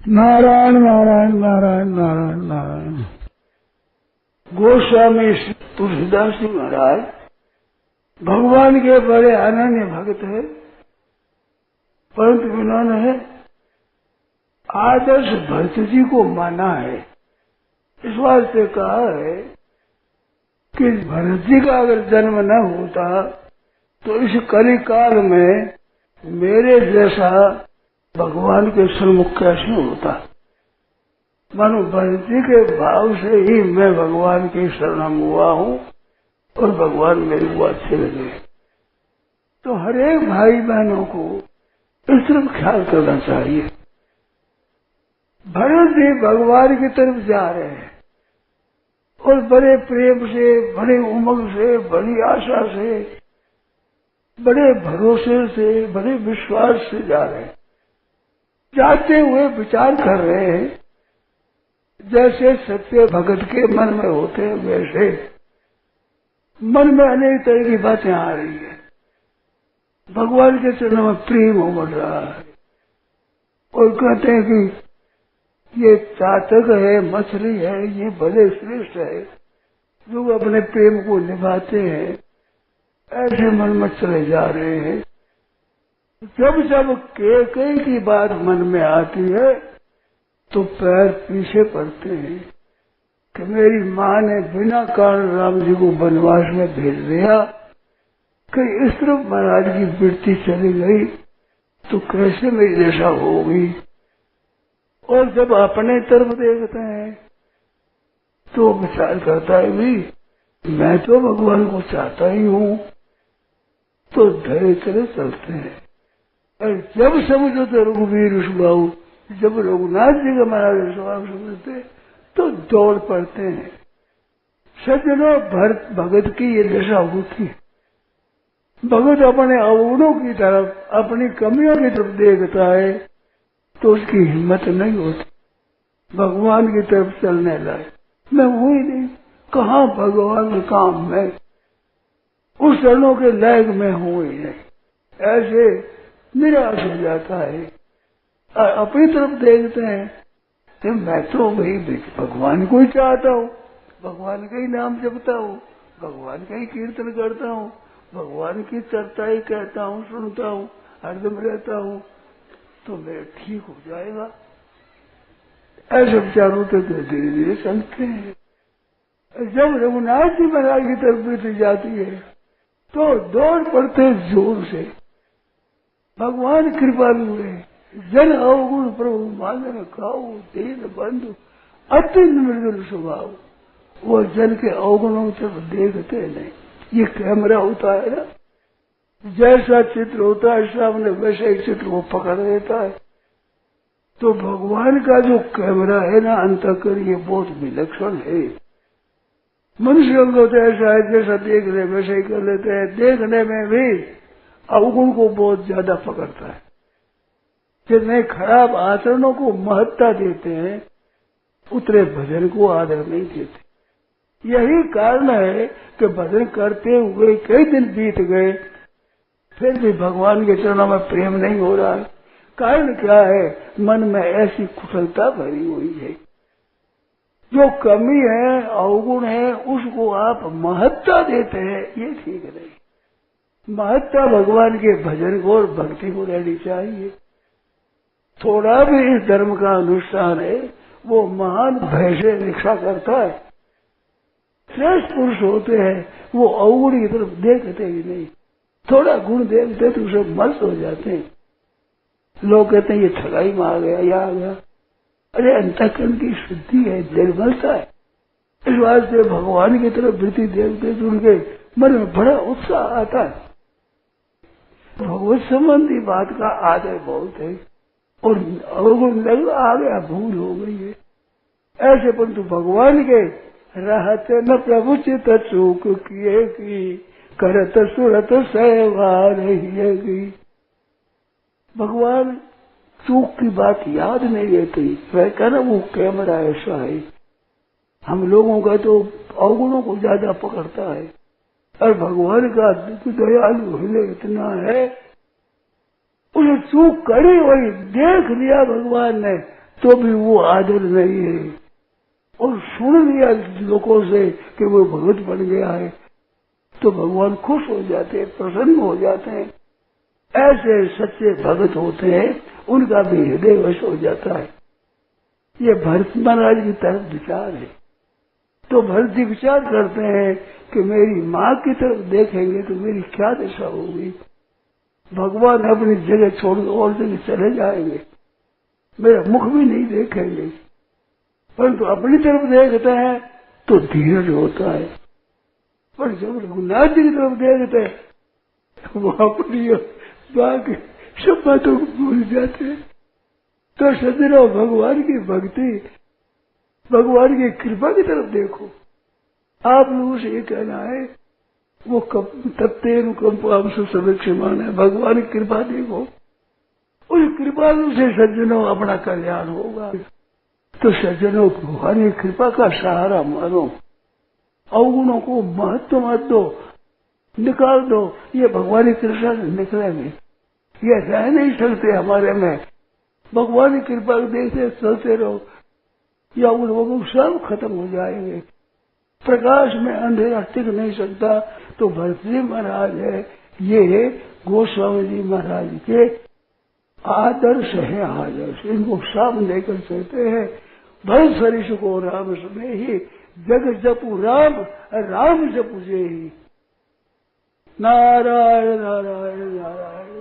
नारायण नारायण नारायण नारायण नारायण। गोस्वामी तुलसीदास जी महाराज भगवान के बड़े अनन्य भक्त है, परंतु इन्होंने आदर्श भरत जी को माना है। इस वास्ते कहा है कि भरत जी का अगर जन्म न होता तो इस कलिकाल में मेरे जैसा भगवान के सन्मुख कैसे होता। मानो भरत जी के भाव से ही मैं भगवान की शरण हुआ हूँ और भगवान मेरे को अच्छे लगे। तो हर एक भाई बहनों को इस तरफ ख्याल करना चाहिए। भरत जी भगवान की तरफ जा रहे हैं और बड़े प्रेम से, बड़े उमंग से, बड़ी आशा से, बड़े भरोसे से, बड़े विश्वास से जा रहे हैं। जाते हुए विचार कर रहे हैं जैसे सत्य भगत के मन में होते हैं, वैसे मन में अनेक तरह की बातें आ रही है। भगवान के चरणों में प्रेम उमड़ रहा है और कहते हैं कि ये चातक है, मछली है, ये बड़े श्रेष्ठ है जो अपने प्रेम को निभाते हैं। ऐसे मन में चले जा रहे हैं। जब जब कई की बात मन में आती है तो पैर पीछे पड़ते हैं कि मेरी माँ ने बिना कारण राम जी को वनवास में भेज दिया, कहीं इस तरफ महाराज की वृत्ति चली गई तो कैसे मेरी दशा होगी। और जब अपने तरफ देखते हैं तो विचार करता है भी मैं तो भगवान को चाहता ही हूँ, तो धैर्य चले चलते हैं। और जब समझो तो रघुवीर सुबाऊ, जब रघुनाथ जी का महाराज स्वभाव समझते तो दौड़ पड़ते हैं। सज्जनों, भरत भगत की ये दशा होती है। भगत अपने अवगुणों की तरफ, अपनी कमियों की तरफ देखता है तो उसकी हिम्मत नहीं होती भगवान की तरफ चलने लाए। मैं हूं ही नहीं, कहाँ भगवान का काम में, उस चरणों के लायक मैं हूं ही नहीं। ऐसे निराश हो जाता है। अपनी तरफ देखते हैं तो मैं तो वही भगवान को ही चाहता हूँ, भगवान का ही नाम जपता हूँ, भगवान का ही कीर्तन करता हूँ, भगवान की चर्चा ही कहता हूँ, सुनता हूँ, हरदम रहता हूँ, तो मेरा ठीक हो जाएगा। ऐसे विचारों तक धीरे धीरे चलते हैं। जब रघुनाथ जी महाराज की तरफ बीत जाती है तो दौड़ पड़ते जोर से। भगवान कृपालु है, जन अवगुण प्रभु मानन खाओ, दीन बंधु अत्यंत मृदुल स्वभाव। वो जन के अवगुणों से देखते नहीं। ये कैमरा होता है ना, जैसा चित्र होता है सामने वैसे ही चित्र को पकड़ लेता है। तो भगवान का जो कैमरा है ना अंतःकरण, ये बहुत विलक्षण है। मनुष्य को तो ऐसा है जैसा देख रहे वैसे ही कर लेते हैं। देखने में भी अवगुण को बहुत ज्यादा पकड़ता है। जितने खराब आचरणों को महत्ता देते हैं उतने भजन को आदर नहीं देते। यही कारण है कि भजन करते हुए कई दिन बीत गए फिर भी भगवान के चरणों में प्रेम नहीं हो रहा है। कारण क्या है? मन में ऐसी कुशलता भरी हुई है। जो कमी है, अवगुण है, उसको आप महत्ता देते हैं, ये ठीक नहीं। महत्ता भगवान के भजन को और भक्ति को रहनी चाहिए। थोड़ा भी इस धर्म का अनुष्ठान है वो महान भय से रक्षा करता है। श्रेष्ठ पुरुष होते हैं वो अवगुण की तरफ देखते ही नहीं, थोड़ा गुण देखते तो सब मस्त हो जाते हैं। लोग कहते हैं ये ठगाई में आ गया, या आ गया। अरे अंतःकरण की शुद्धि है, निर्मलता है। इस वास्ते भगवान की तरफ वृत्ति देखते तो उनके मन में बड़ा उत्साह आता है। भगवत संबंधी बात का आदर बहुत है और अवगुण लग आ गया, भूल हो गई है ऐसे। परंतु भगवान के रहते न प्रभु चित चूक किए की करत सुरत सेवा रही। भगवान चूक की बात याद नहीं रहती। वह कहना वो कैमरा ऐसा है। हम लोगों का तो अवगुणों को ज्यादा पकड़ता है और भगवान का दयालु हृदय इतना है, उन्हें चूक करी वही देख लिया भगवान ने तो भी वो आदर नहीं है। और सुन लिया लोगों से कि वो भगत बन गया है तो भगवान खुश हो जाते हैं, प्रसन्न हो जाते हैं। ऐसे सच्चे भगत होते हैं, उनका भी हृदय वश हो जाता है। ये भरत महाराज की तरफ विचार है। तो भरत जी विचार करते हैं कि मेरी माँ की तरफ देखेंगे तो मेरी क्या दशा होगी। भगवान अपनी जगह छोड़ और जगह चले जाएंगे, मेरा मुख भी नहीं देखेंगे। परंतु अपनी तरफ देखते हैं तो धीरज होता है। पर जब रघुनाथ जी की तरफ देखते हैं वो अपनी बाकी सब बातों को भूल जाते हैं। तो सजनो, भगवान की भक्ति, भगवान की कृपा की तरफ देखो। आप लोगों से ये कहना है वो तत्ते अनुकंपा से सदक्ष्यमान है। भगवान की कृपा देखो, उस कृपा से सज्जनों अपना कल्याण होगा। तो सज्जनों, भगवान की कृपा का सहारा मानो, अवगुणों को महत्व मत दो, निकाल दो। ये भगवान की कृपा से निकलेंगे, ये रह नहीं सकते हमारे में। भगवान की कृपा देखते चलते रहो या उन लोगों सब खत्म हो जाएंगे। प्रकाश में अंधेरा टिक नहीं सकता। तो भरत जी महाराज है, ये गोस्वामी जी महाराज के आदर्श है। आदर्श इनको सामने कर सकते हैं। भरत सरिष को राम समय ही जग जपु राम, राम जपु जे ही। नारायण नारायण नारायण।